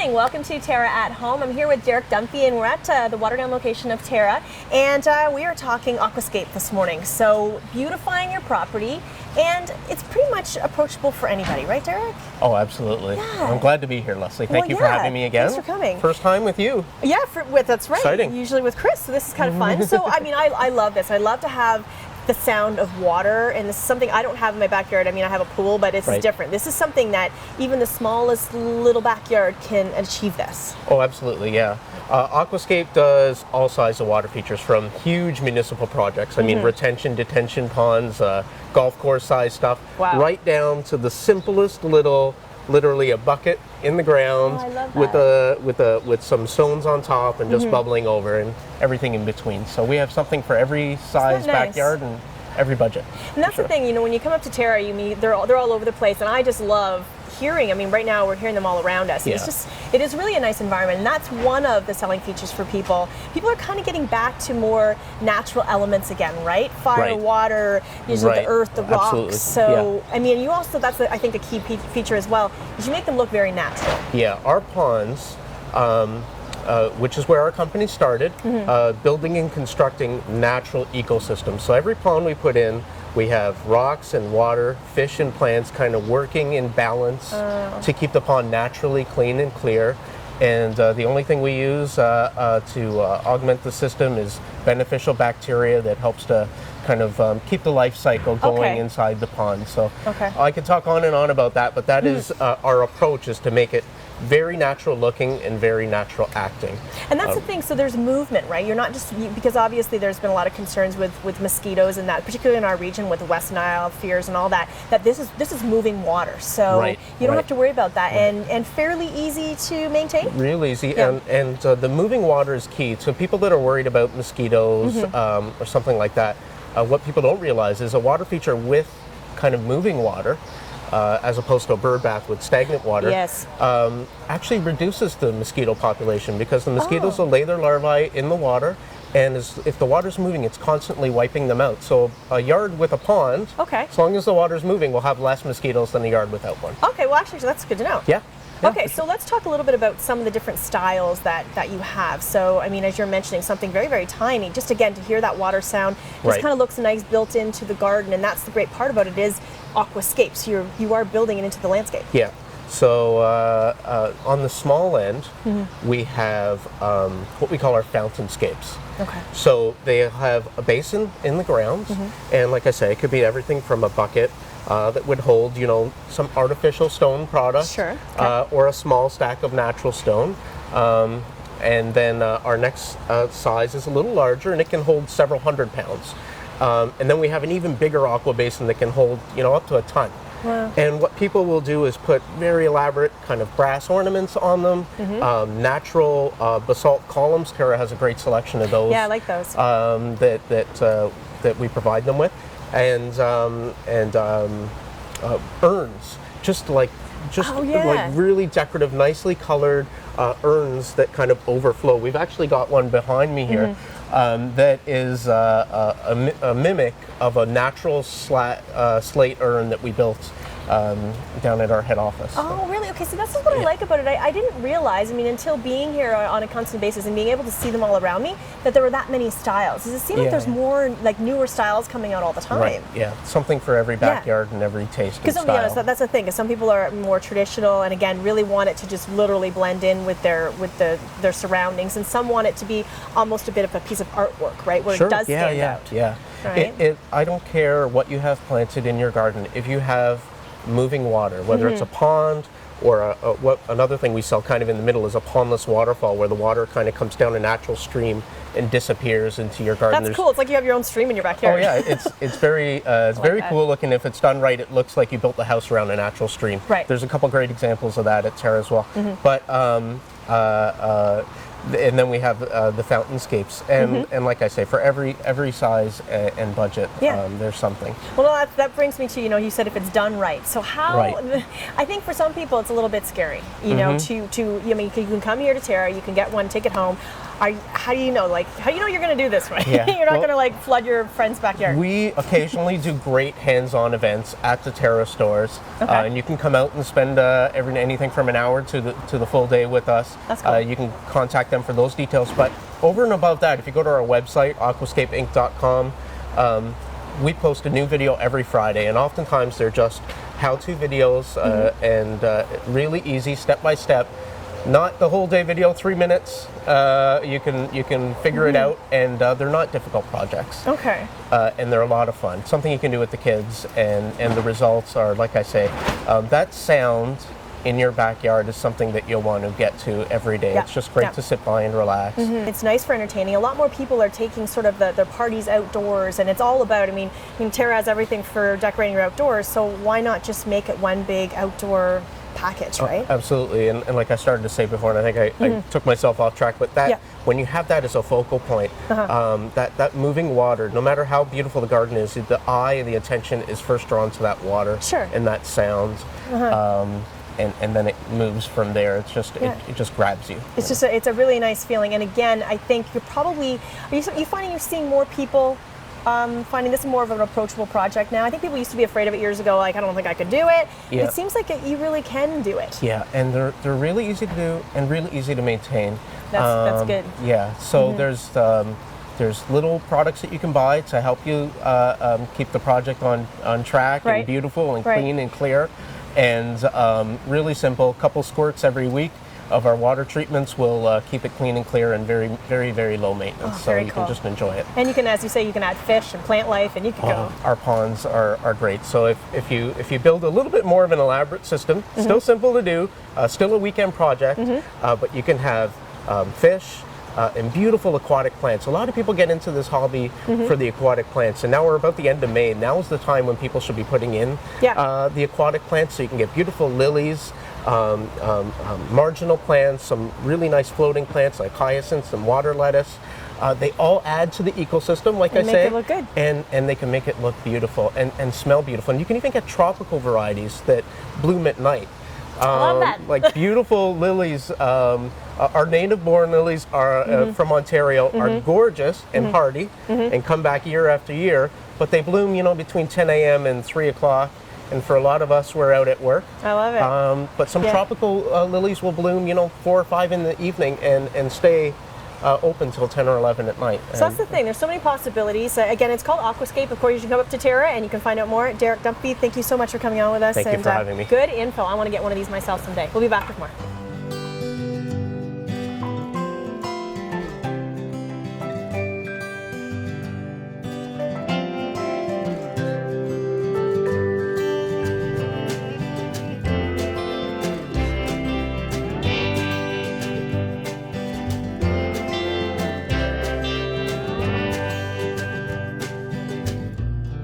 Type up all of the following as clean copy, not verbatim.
morning. Welcome to TERRA at Home. I'm here with Derek Dunphy, and we're at the waterdown location of TERRA, and we are talking Aquascape this morning. So beautifying your property, and it's pretty much approachable for anybody, right, Derek? Oh, absolutely. Yeah. I'm glad to be here, Leslie. Thank you for having me again. Thanks for coming. First time with you. Yeah, that's right. Exciting. Usually with Chris, so this is kind of fun. So I mean, I love this. I love to have the sound of water, and this is something I don't have in my backyard. I mean, I have a pool, but it's different. This is something that even the smallest little backyard can achieve this. Oh, absolutely, yeah. Aquascape does all sizes of water features, from huge municipal projects, I mean retention, detention ponds, golf course size stuff, right down to the simplest little, literally a bucket in the ground with some stones on top and just bubbling over, and everything in between. So we have something for every size backyard and every budget. And that's the thing, you know, when you come up to TERRA, you meet they're all over the place, and I just love hearing. I mean, right now we're hearing them all around us. It is really a nice environment, and that's one of the selling features for people. People are kind of getting back to more natural elements again, right? Fire, water, usually the earth, the rocks. So I mean, you also, that's I think a key feature as well, is you make them look very natural. Yeah, our ponds, which is where our company started, building and constructing natural ecosystems. So every pond we put in, we have rocks and water, fish and plants kind of working in balance to keep the pond naturally clean and clear. And the only thing we use to augment the system is beneficial bacteria that helps to kind of keep the life cycle going inside the pond. So I could talk on and on about that, but that is our approach, is to make it very natural looking and very natural acting. And that's the thing, so there's movement, right? You're not just, because obviously there's been a lot of concerns with mosquitoes and that, particularly in our region with the West Nile fears and all that, that this is moving water. So you don't have to worry about that, and fairly easy to maintain? Real easy, and the moving water is key. So people that are worried about mosquitoes or something like that, what people don't realize is a water feature with kind of moving water, as opposed to a bird bath with stagnant water, actually reduces the mosquito population, because the mosquitoes will lay their larvae in the water, and if the water's moving, it's constantly wiping them out. So a yard with a pond, as long as the water's moving, will have less mosquitoes than a yard without one. Okay, well actually that's good to know. Yeah. Okay, so let's talk a little bit about some of the different styles that you have. So, I mean, as you're mentioning, something very, very tiny, just again, to hear that water sound, just kind of looks nice built into the garden, and that's the great part about it, is Aquascape. So you are building it into the landscape. Yeah. So on the small end, we have what we call our fountainscapes. Okay. So they have a basin in the ground, and like I say, it could be everything from a bucket that would hold, you know, some artificial stone product, or a small stack of natural stone. And then our next size is a little larger, and it can hold several hundred pounds. And then we have an even bigger aqua basin that can hold, you know, up to a ton. Wow. And what people will do is put very elaborate kind of brass ornaments on them, natural basalt columns. TERRA has a great selection of those. Yeah, I like those. That we provide them with, and urns, just like really decorative, nicely colored urns that kind of overflow. We've actually got one behind me here that is a mimic of a natural slate urn that we built down at our head office. Oh, really? Okay, so this is what I like about it. I didn't realize, I mean, until being here on a constant basis and being able to see them all around me, that there were that many styles. Does it seem like there's more, like, newer styles coming out all the time? Right, yeah. Something for every backyard and every taste and style. Because, to be honest, that's the thing, because some people are more traditional and, again, really want it to just literally blend in with their surroundings, and some want it to be almost a bit of a piece of artwork, right, where it does stand out. Yeah. Right? I don't care what you have planted in your garden. If you have moving water, whether it's a pond or another thing we sell kind of in the middle is a pondless waterfall, where the water kind of comes down a natural stream and disappears into your garden. That's cool. It's like you have your own stream in your backyard. Oh yeah, it's very cool looking. If it's done right, it looks like you built the house around a natural stream. Right. There's a couple great examples of that at TERRA as well. But and then we have the fountainscapes, and like I say, for every size and budget, there's something. Well, that brings me to, you know, you said if it's done right. So how? I think for some people it's a little bit scary, you know, I mean, you can come here to TERRA, you can get one, take it home. how do you know? Like, how do you know you're going to do this right? Yeah. You're not going to like flood your friend's backyard. We occasionally do great hands-on events at the TERRA stores, and you can come out and spend anything from an hour to the full day with us. That's cool. You can contact them for those details. But over and above that, if you go to our website, aquascapeinc.com, we post a new video every Friday, and oftentimes they're just how-to videos and really easy, step-by-step. Not the whole day video, 3 minutes. You can figure it out, and they're not difficult projects. Okay. And they're a lot of fun. Something you can do with the kids, and the results are, like I say, that sound in your backyard is something that you'll want to get to every day. Yeah. It's just great to sit by and relax. It's nice for entertaining. A lot more people are taking sort of their parties outdoors, and it's all about, I mean, TERRA has everything for decorating your outdoors, so why not just make it one big outdoor package, right? Absolutely, and like I started to say before, and I think I took myself off track, but that when you have that as a focal point, that moving water, no matter how beautiful the garden is, the eye and the attention is first drawn to that water and that sound. And then it moves from there. It's just it just grabs you. It's just it's a really nice feeling. And again, I think you're probably you finding you're seeing more people finding this more of an approachable project now. I think people used to be afraid of it years ago. Like, I don't think I could do it. Yeah. It seems like you really can do it. Yeah, and they're really easy to do and really easy to maintain. That's good. Yeah. So there's little products that you can buy to help you keep the project on track and beautiful and clean and clear. And really simple, a couple squirts every week of our water treatments will keep it clean and clear and very, very, very low maintenance. So you can just enjoy it. And you can, as you say, you can add fish and plant life, and you can go. Our ponds are great. So if you build a little bit more of an elaborate system, still simple to do, still a weekend project, but you can have fish, and beautiful aquatic plants. A lot of people get into this hobby for the aquatic plants, and now we're about the end of May. Now is the time when people should be putting in the aquatic plants, so you can get beautiful lilies, marginal plants, some really nice floating plants like hyacinths and water lettuce. They all add to the ecosystem, like I say. Make it look good. And they can make it look beautiful and smell beautiful. And you can even get tropical varieties that bloom at night. I love that. Like beautiful lilies. Our native-born lilies are from Ontario are gorgeous and hardy and come back year after year. But they bloom, between 10 a.m. and 3 o'clock. And for a lot of us, we're out at work. I love it. But some tropical lilies will bloom, 4 or 5 in the evening and stay open till 10 or 11 at night. So that's the thing. There's so many possibilities. Again, it's called Aquascape. Of course, you can come up to TERRA and you can find out more. Derek Dunphy, thank you so much for coming on with us. Thank you for having me. Good info. I want to get one of these myself someday. We'll be back with more.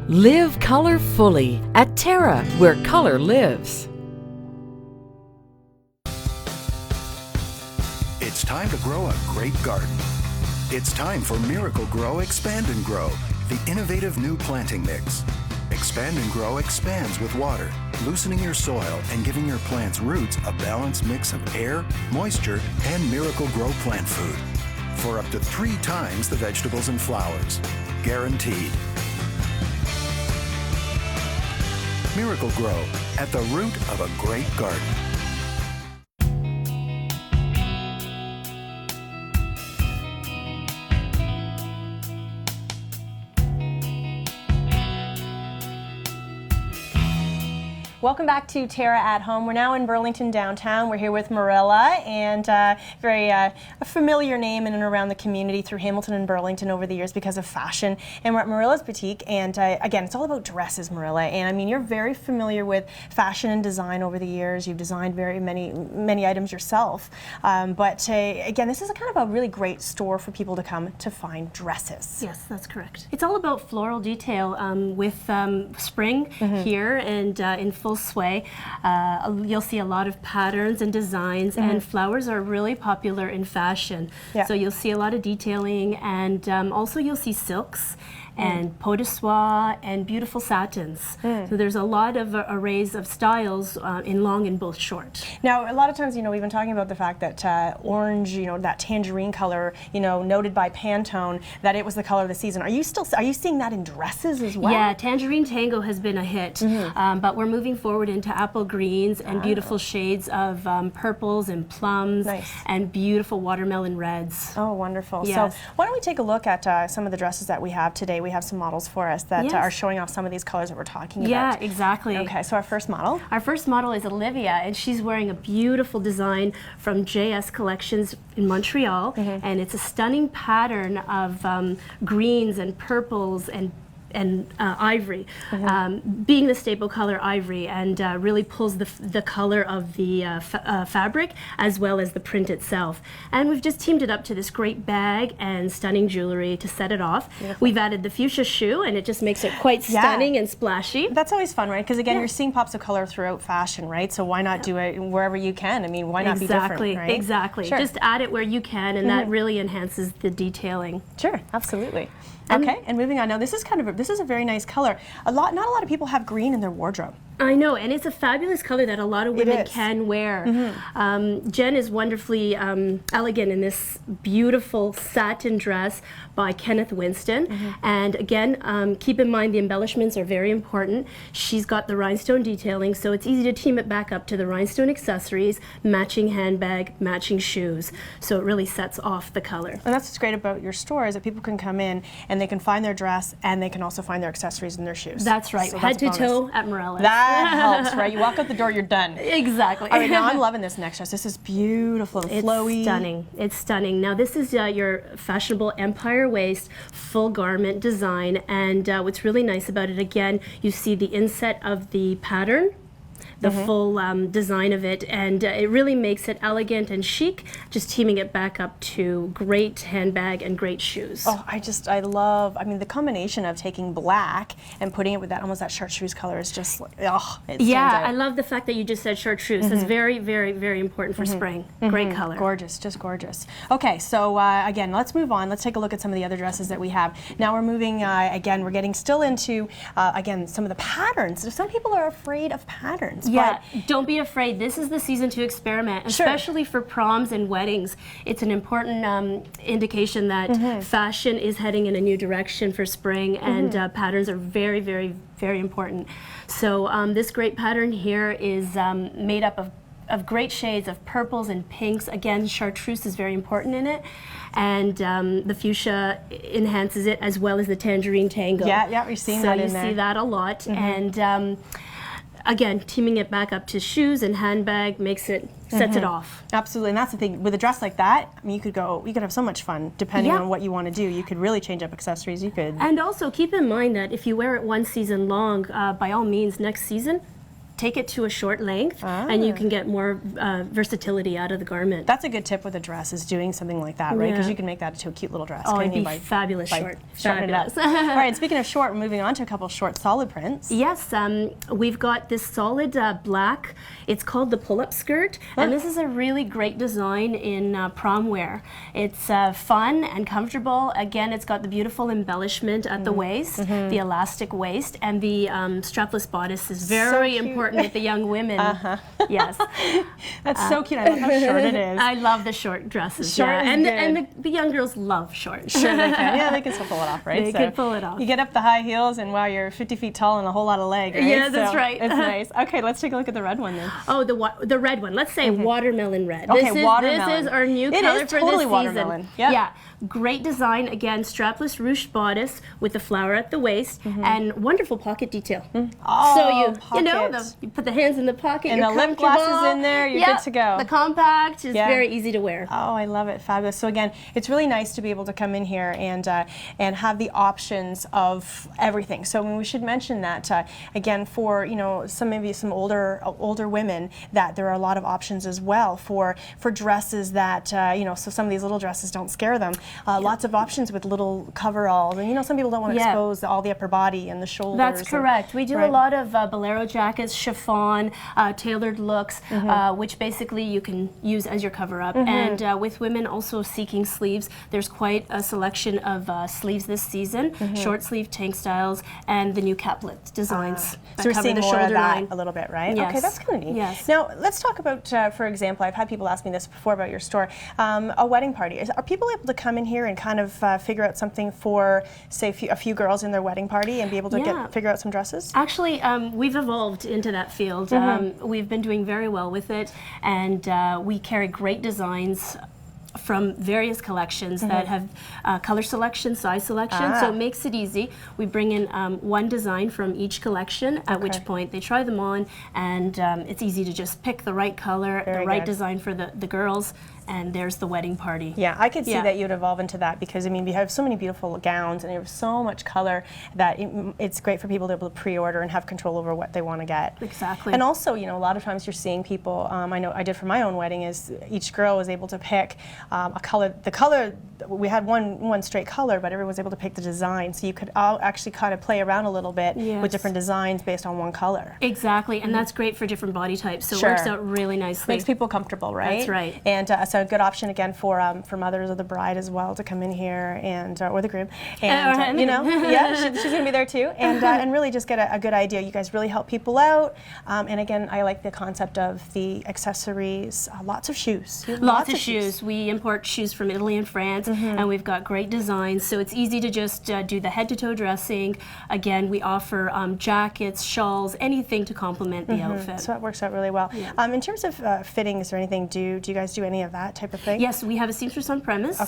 Live color fully at TERRA, where color lives. It's time to grow a great garden. It's time for Miracle Grow Expand and Grow, the innovative new planting mix. Expand and Grow expands with water, loosening your soil and giving your plant's roots a balanced mix of air, moisture, and Miracle Grow plant food for up to 3 times the vegetables and flowers. Guaranteed. Miracle Grow, at the root of a great garden. Welcome back to TERRA at Home. We're now in Burlington downtown. We're here with Mirella, and very a familiar name in and around the community through Hamilton and Burlington over the years because of fashion. And we're at Mirella's boutique, and again, it's all about dresses, Mirella. And I mean, you're very familiar with fashion and design over the years. You've designed very many items yourself. But again, this is a kind of a really great store for people to come to find dresses. Yes, that's correct. It's all about floral detail with spring here and in full sway. You'll see a lot of patterns and designs, and flowers are really popular in fashion. Yeah. So you'll see a lot of detailing, and also you'll see silks and peau de soie, and beautiful satins. So there's a lot of arrays of styles in long and both short. Now, a lot of times, you know, we've been talking about the fact that orange, you know, that tangerine color, you know, noted by Pantone, that it was the color of the season. Are you seeing that in dresses as well? Yeah, Tangerine Tango has been a hit, but we're moving forward into apple greens and beautiful shades of purples and plums and beautiful watermelon reds. Oh, wonderful. Yes. So why don't we take a look at some of the dresses that we have today. We have some models for us that are showing off some of these colors that we're talking about. Yeah, exactly. Okay, so our first model? Our first model is Olivia, and she's wearing a beautiful design from JS Collections in Montreal, and it's a stunning pattern of greens and purples and ivory, being the staple color ivory, and really pulls the color of the fabric as well as the print itself. And we've just teamed it up to this great bag and stunning jewelry to set it off. Beautiful. We've added the fuchsia shoe, and it just makes it quite stunning and splashy. That's always fun, right? Because again, you're seeing pops of color throughout fashion, right? So why not do it wherever you can? I mean, why not be different, right? Exactly. Sure. Just add it where you can, and that really enhances the detailing. Sure, absolutely. Okay, and moving on. Now this is a very nice color. Not a lot of people have green in their wardrobe. I know, and it's a fabulous color that a lot of women can wear. Jen is wonderfully elegant in this beautiful satin dress by Kenneth Winston. And again, keep in mind the embellishments are very important. She's got the rhinestone detailing, so it's easy to team it back up to the rhinestone accessories, matching handbag, matching shoes. So it really sets off the color. And that's what's great about your store, is that people can come in and they can find their dress and they can also find their accessories and their shoes. That's right, so head to toe at Mirella. That helps, right? You walk out the door, you're done. Exactly. All right, now I'm loving this next dress. This is beautiful and flowy. It's stunning. It's stunning. Now this is your fashionable empire waist, full garment design, and what's really nice about it, again, you see the inset of the pattern, the full design of it, and it really makes it elegant and chic, just teaming it back up to great handbag and great shoes. Oh, I love, I mean, the combination of taking black and putting it with that, almost that chartreuse color is just, oh, it stands out. I love the fact that you just said chartreuse. That's very, very, very important for spring. Great color. Gorgeous, just gorgeous. Okay, so again, let's move on. Let's take a look at some of the other dresses that we have. Now we're moving, again, we're getting still into, again, some of the patterns. Some people are afraid of patterns. Yeah, don't be afraid. This is the season to experiment, especially for proms and weddings. It's an important indication that fashion is heading in a new direction for spring, and patterns are very, very, very important. So this great pattern here is made up of great shades of purples and pinks. Again, chartreuse is very important in it, and the fuchsia enhances it, as well as the tangerine tango. Yeah, we're seeing that in there. So you see that a lot, and again, teaming it back up to shoes and handbag sets it off. Absolutely, and that's the thing. With a dress like that, I mean, you could have so much fun depending on what you want to do. You could really change up accessories. You could. And also keep in mind that if you wear it one season long, by all means, next season, take it to a short length, and you can get more versatility out of the garment. That's a good tip with a dress, is doing something like that, right? Because you can make that into a cute little dress. Oh, it'd be fabulous short. Fabulous. All right, and speaking of short, we're moving on to a couple of short solid prints. Yes, we've got this solid black. It's called the pull-up skirt, and this is a really great design in prom wear. It's fun and comfortable. Again, it's got the beautiful embellishment at the waist, the elastic waist, and the strapless bodice is very important with the young women. Yes. That's so cute. I love how short it is. I love the short dresses. Short is good. And the young girls love short. Sure they can. Yeah, they can still pull it off, right? They can pull it off. You get up the high heels and wow, you're 50 feet tall and a whole lot of leg, right? Yeah, that's right. It's nice. Okay, let's take a look at the red one then. Oh, the red one. Let's say watermelon red. Okay, watermelon. This is our new color for totally this watermelon. season. Yep. Yeah. Great design, again, strapless ruched bodice with the flower at the waist, and wonderful pocket detail. Oh, so you put the hands in the pocket, and you're the lip glasses in there, you're good to go. The compact is very easy to wear. Oh, I love it, fabulous. So again, it's really nice to be able to come in here and have the options of everything. So we should mention that again, for maybe some older women, that there are a lot of options as well for dresses that so some of these little dresses don't scare them. Lots of options with little coveralls, and some people don't want to expose all the upper body and the shoulders. That's correct. We do a lot of bolero jackets, chiffon, tailored looks, which basically you can use as your cover-up. And with women also seeking sleeves, there's quite a selection of sleeves this season, short sleeve tank styles, and the new caplet designs. So we're seeing the more of shoulder that line. a little bit, right? Yes. Okay, that's kind of neat. Yes. Now, let's talk about, for example, I've had people ask me this before about your store, a wedding party. Are people able to come in here and kind of figure out something for, say, a few girls in their wedding party and be able to figure out some dresses? Actually, we've evolved into that field. We've been doing very well with it, and we carry great designs from various collections that have color selection, size selection, so it makes it easy. We bring in one design from each collection, at which point they try them on, and it's easy to just pick the right color, the right design for the girls, and there's the wedding party. Yeah, I could see that you'd evolve into that because, I mean, we have so many beautiful gowns and there's so much color that it's great for people to be able to pre-order and have control over what they want to get. Exactly. And also, you know, a lot of times you're seeing people, I know I did for my own wedding, is each girl was able to pick a color. The color, we had one straight color, but everyone was able to pick the design. So you could all actually kind of play around a little bit with different designs based on one color. Exactly, and that's great for different body types, so it works out really nicely. Makes people comfortable, right? That's right. And so a good option again for mothers of the bride as well to come in here and or the groom, and you know, she's going to be there too, and really just get a good idea. You guys really help people out, and again, I like the concept of the accessories. Lots of shoes. Lots of shoes. We import shoes from Italy and France, and we've got great designs, so it's easy to just do the head-to-toe dressing. Again, we offer jackets, shawls, anything to complement the outfit. So it works out really well. Yeah. In terms of fittings or anything, do you guys do any of that type of thing? Yes, we have a seamstress on premise.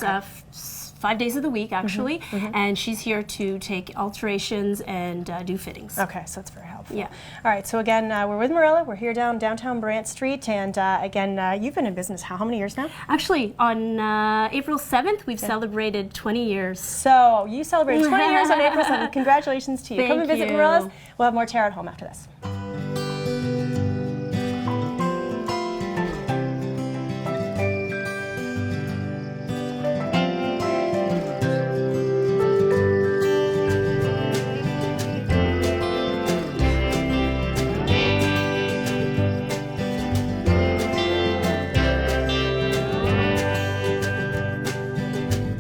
5 days of the week, actually, and she's here to take alterations and do fittings. Okay, so that's very helpful. Yeah. All right, so again, we're with Mirella. We're here downtown Brant Street, and again, you've been in business how many years now? Actually, on April 7th, we've celebrated 20 years. So you celebrated 20 years on April 7th. Congratulations to you. Thank Come and visit you. Mirella's. We'll have more Terra at home after this.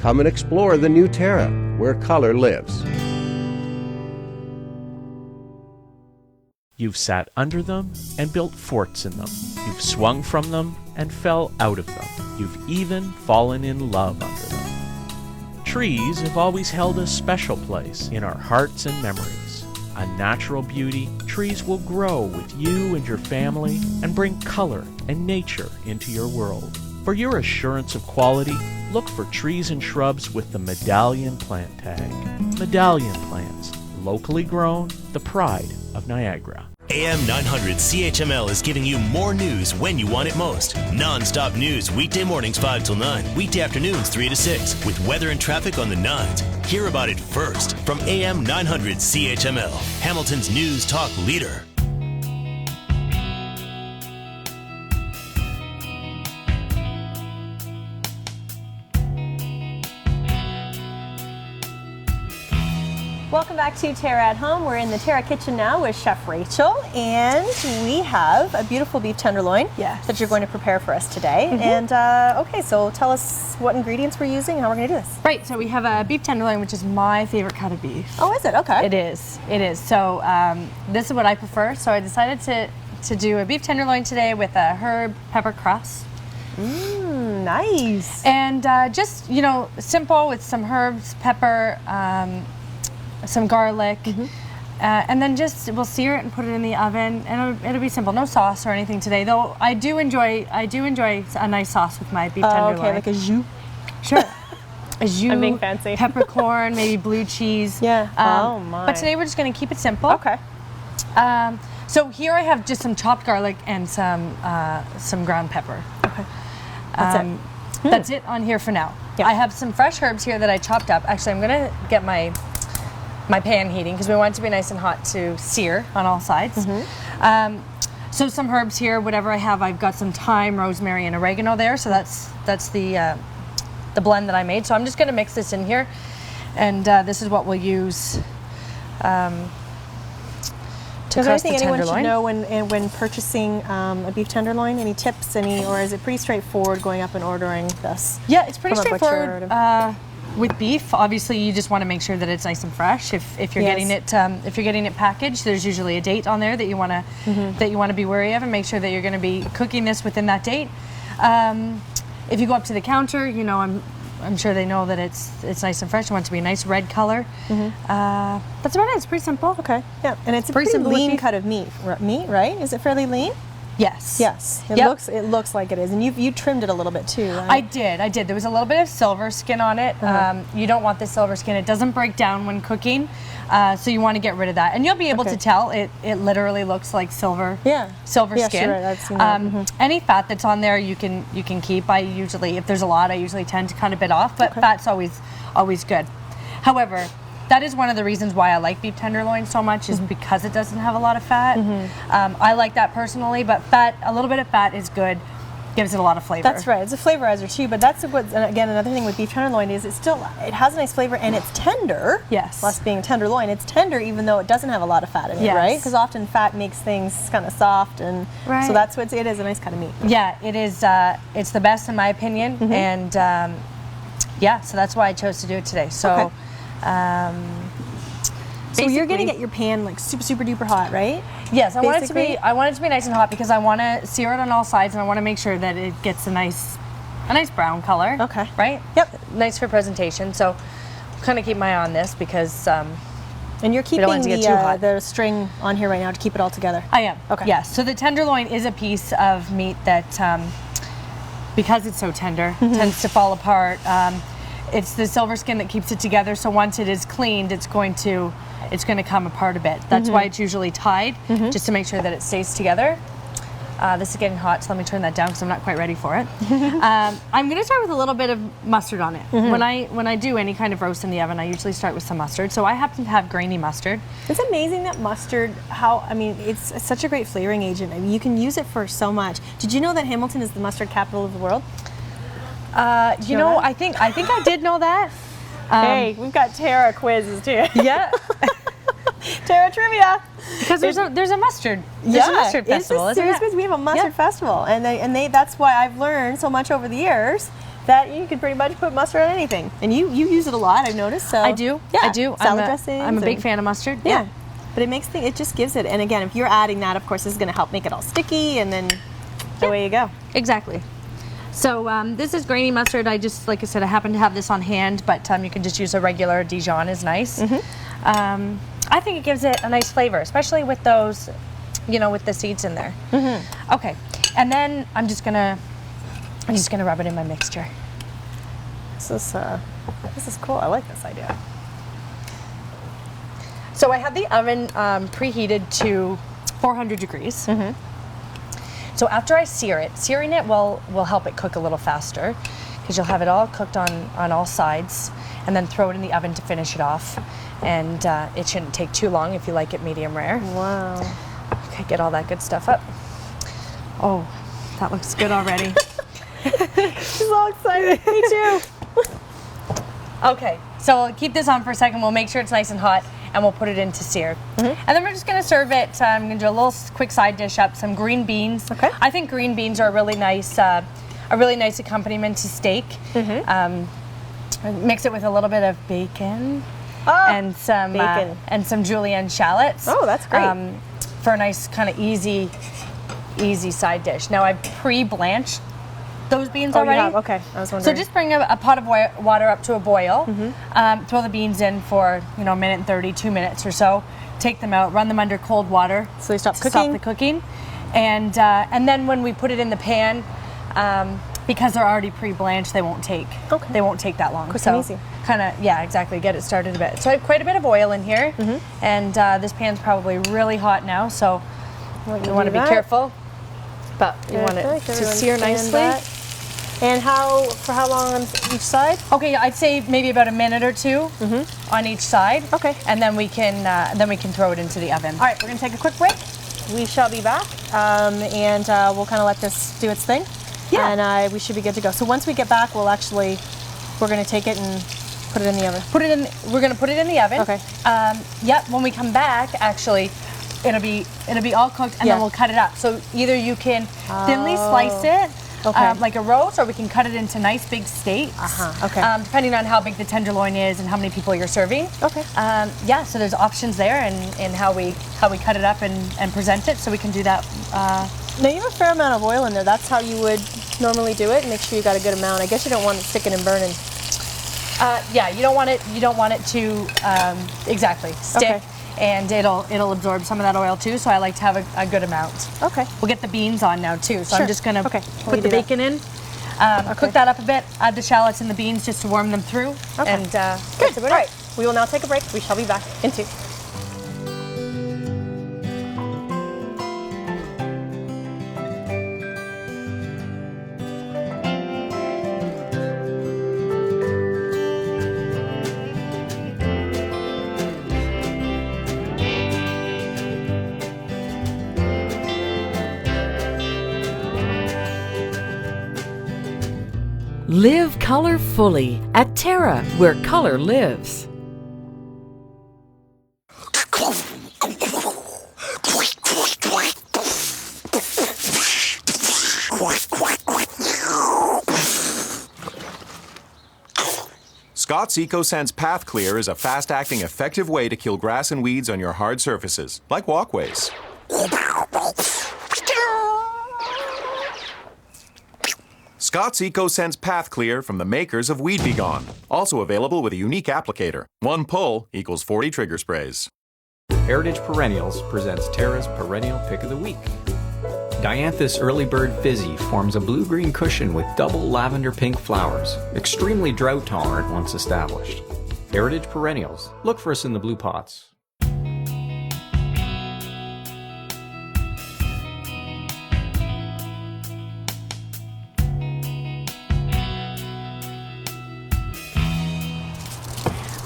Come and explore the new Terra, where color lives. You've sat under them and built forts in them. You've swung from them and fell out of them. You've even fallen in love under them. Trees have always held a special place in our hearts and memories. A natural beauty, trees will grow with you and your family and bring color and nature into your world. For your assurance of quality, look for trees and shrubs with the Medallion plant tag. Medallion plants, locally grown, the pride of Niagara. AM 900 CHML is giving you more news when you want it most. Non-stop news weekday mornings 5 till 9, weekday afternoons 3 to 6, with weather and traffic on the 9s. Hear about it first from AM 900 CHML, Hamilton's news talk leader. Welcome back to Terra at Home. We're in the Terra kitchen now with Chef Rachel, and we have a beautiful beef tenderloin that you're going to prepare for us today. And okay, so tell us what ingredients we're using and how we're going to do this. Right, so we have a beef tenderloin, which is my favorite cut of beef. Oh, is it? Okay. It is. So this is what I prefer. So I decided to do a beef tenderloin today with a herb pepper crust. Nice. And just, you know, simple with some herbs, pepper, some garlic, and then just we'll sear it and put it in the oven, and it'll be simple. No sauce or anything today, though. I do enjoy a nice sauce with my beef tenderloin. Okay, like a jus. Sure. A jus. I'm being fancy. Peppercorn, maybe blue cheese. Yeah. Oh my. But today we're just going to keep it simple. Okay. So here I have just some chopped garlic and some ground pepper. Okay. That's it. That's it on here for now. Yeah. I have some fresh herbs here that I chopped up. Actually, I'm going to get my pan heating because we want it to be nice and hot to sear on all sides. So some herbs here, whatever I have. I've got some thyme, rosemary, and oregano there. So that's the blend that I made. So I'm just going to mix this in here, and this is what we'll use Is there anything anyone should tenderloin. know when purchasing a beef tenderloin? Any tips? Or is it pretty straightforward going up and ordering this? Yeah, it's pretty from a butcher straightforward. With beef, obviously, you just want to make sure that it's nice and fresh. If you're getting it packaged, there's usually a date on there that you want to be wary of, and make sure that you're going to be cooking this within that date. If you go up to the counter, I'm sure they know that it's nice and fresh. You want it to be a nice red color. That's about it. It's pretty simple. Okay. Yeah, and it's a pretty lean cut of meat, right? Is it fairly lean? Yes. Yes. It looks like it is, and you trimmed it a little bit too, right? I did. There was a little bit of silver skin on it. You don't want the silver skin. It doesn't break down when cooking, so you want to get rid of that. And you'll be able to tell it literally looks like silver. Yeah. Silver skin. Sure, I've seen that. Any fat that's on there, you can keep. If there's a lot, I usually tend to cut a bit off, but fat's always good. However, that is one of the reasons why I like beef tenderloin so much, is because it doesn't have a lot of fat. I like that personally, but a little bit of fat is good. Gives it a lot of flavor. That's right. It's a flavorizer too, but that's what, again, another thing with beef tenderloin is it has a nice flavor and it's tender. Yes. Less being tenderloin, it's tender even though it doesn't have a lot of fat in it, right? Because often fat makes things kind of soft, and so that's what it is, a nice kind of meat. Yeah, it is. It's the best in my opinion, and so that's why I chose to do it today. So. So you're gonna get your pan like super duper hot, right? Yes, I want it to be nice and hot because I want to sear it on all sides, and I want to make sure that it gets a nice brown color. Okay. Right? Yep. Nice for presentation. So kind of keep my eye on this because and you're keeping the string on here right now to keep it all together. I am. Okay. Yes. So the tenderloin is a piece of meat that because it's so tender tends to fall apart. It's the silver skin that keeps it together, so once it is cleaned, it's going to come apart a bit. That's why it's usually tied, just to make sure that it stays together. This is getting hot, so let me turn that down because I'm not quite ready for it. I'm going to start with a little bit of mustard on it. When I do any kind of roast in the oven, I usually start with some mustard. So I happen to have grainy mustard. It's amazing that mustard, it's such a great flavoring agent. I mean, you can use it for so much. Did you know that Hamilton is the mustard capital of the world? I think I did know that. Hey, we've got TERRA quizzes too. Yeah. TERRA trivia. Because there's a mustard. There's a mustard festival, isn't it? We have a mustard festival, and that's why I've learned so much over the years that you can pretty much put mustard on anything, and you use it a lot. I've noticed. So I do. Yeah. I do. Salad dressings. I'm a big fan of mustard. Yeah. But it just gives it. And again, if you're adding that, of course, this is going to help make it all sticky, and then away you go. Exactly. So this is grainy mustard. Like I said, I happen to have this on hand, but you can just use a regular Dijon is nice. I think it gives it a nice flavor, especially with those, with the seeds in there. Okay, and then I'm just gonna rub it in my mixture. This is cool. I like this idea. So I have the oven preheated to 400 degrees. So after I searing it will help it cook a little faster because you'll have it all cooked on all sides, and then throw it in the oven to finish it off. And it shouldn't take too long if you like it medium rare. Wow. Okay, get all that good stuff up. Oh, that looks good already. She's all excited. Me too. Okay, so we'll keep this on for a second. We'll make sure it's nice and hot, and we'll put it into sear. And then we're just going to serve it. I'm going to do a little quick side dish up, some green beans. Okay. I think green beans are a really nice accompaniment to steak. Mix it with a little bit of bacon. And some julienne shallots. Oh, that's great. For a nice kind of easy side dish. Now I've pre-blanched those beans already. You have? Okay, I was wondering. So just bring a pot of water up to a boil. Throw the beans in for a minute and 30, 2 minutes or so. Take them out, run them under cold water. So they stop cooking. Stop the cooking, and then when we put it in the pan, because they're already pre-blanched, they won't take that long. Quick and easy. Exactly. Get it started a bit. So I have quite a bit of oil in here, and this pan's probably really hot now, so you want to be careful. But you want it to sear nicely. And for how long on each side? Okay, I'd say maybe about a minute or two on each side. Okay. And then we can throw it into the oven. All right, we're gonna take a quick break. We shall be back, and we'll kind of let this do its thing. Yeah. And we should be good to go. So once we get back, we're gonna take it and put it in the oven. We're gonna put it in the oven. Okay. When we come back, actually, it'll be all cooked, and then we'll cut it up. So either you can thinly slice it. Like a roast, or we can cut it into nice big steaks. Depending on how big the tenderloin is and how many people you're serving. Yeah, so there's options there in how we cut it up and present it. So we can do that. Now you have a fair amount of oil in there. That's how you would normally do it. Make sure you got a good amount. I guess you don't want it sticking and burning. Yeah, you don't want it to exactly stick. And it'll absorb some of that oil too, so I like to have a good amount. We'll get the beans on now too, so I'm just gonna put the bacon in, cook that up a bit, add the shallots and the beans just to warm them through. And good. All right, we will now take a break. We shall be back in 2. Live color fully at Terra, where color lives. Scott's EcoSense Path Clear is a fast-acting, effective way to kill grass and weeds on your hard surfaces, like walkways. Scott's EcoSense Path Clear from the makers of Weed Be Gone. Also available with a unique applicator. 1 pull equals 40 trigger sprays. Heritage Perennials presents Terra's Perennial Pick of the Week. Dianthus Early Bird Fizzy forms a blue-green cushion with double lavender-pink flowers, extremely drought-tolerant once established. Heritage Perennials. Look for us in the blue pots.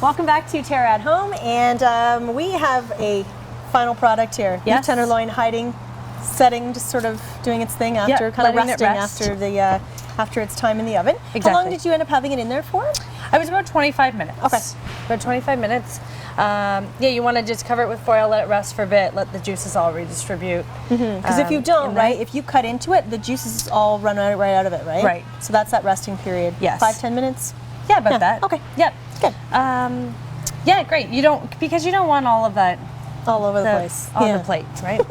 Welcome back to Terra at Home, and we have a final product here. Beef tenderloin hiding, setting, just sort of doing its thing after kind of resting after its time in the oven. How long did you end up having it in there for? I was about 25 minutes. About 25 minutes. Yeah, you want to just cover it with foil, let it rest for a bit, let the juices all redistribute. Because if you don't, if you cut into it, the juices all run right out of it, right? Right. So that's that resting period. Yes. 5-10 minutes? Yeah, about that. Okay. Yep. Good. Yeah, great. You don't, because you don't want all of that all over the place on the plate, right?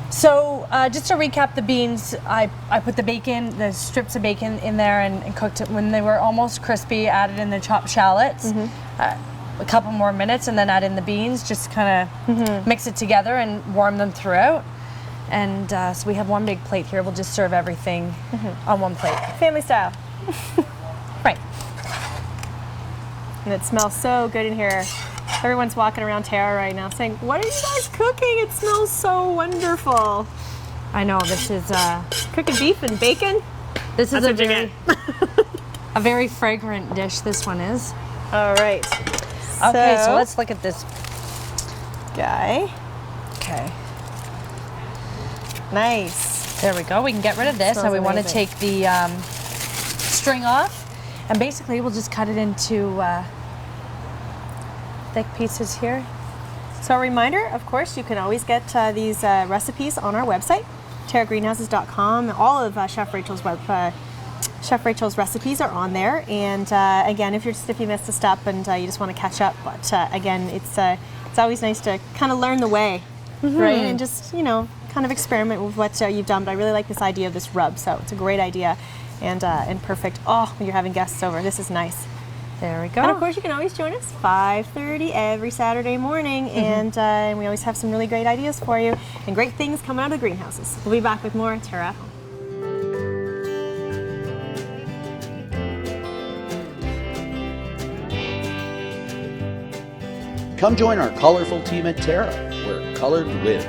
So just to recap the beans, I put the bacon, the strips of bacon in there and cooked it when they were almost crispy, added in the chopped shallots, a couple more minutes, and then add in the beans, just kind of mix it together and warm them throughout. And so we have one big plate here. We'll just serve everything on one plate. Family style. Right. And it smells so good in here. Everyone's walking around Terra right now saying, "What are you guys cooking? It smells so wonderful." I know, this is cooking beef and bacon. This is a very fragrant dish, this one is. All right. Okay, so let's look at this guy. Okay. Nice. There we go. We can get rid of this. So we want to take the string off, and basically we'll just cut it into thick pieces here. So a reminder, of course, you can always get these recipes on our website, terragreenhouses.com. All of Chef Rachel's recipes are on there. And again, if you missed a step and you just want to catch up, but again, it's always nice to kind of learn the way, right? And just kind of experiment with what you've done. But I really like this idea of this rub, so it's a great idea and perfect. Oh, when you're having guests over, this is nice. There we go. And of course, you can always join us 5:30 every Saturday morning, and we always have some really great ideas for you and great things coming out of the greenhouses. We'll be back with more Terra at Home. Come join our colorful team at Terra, where color lives.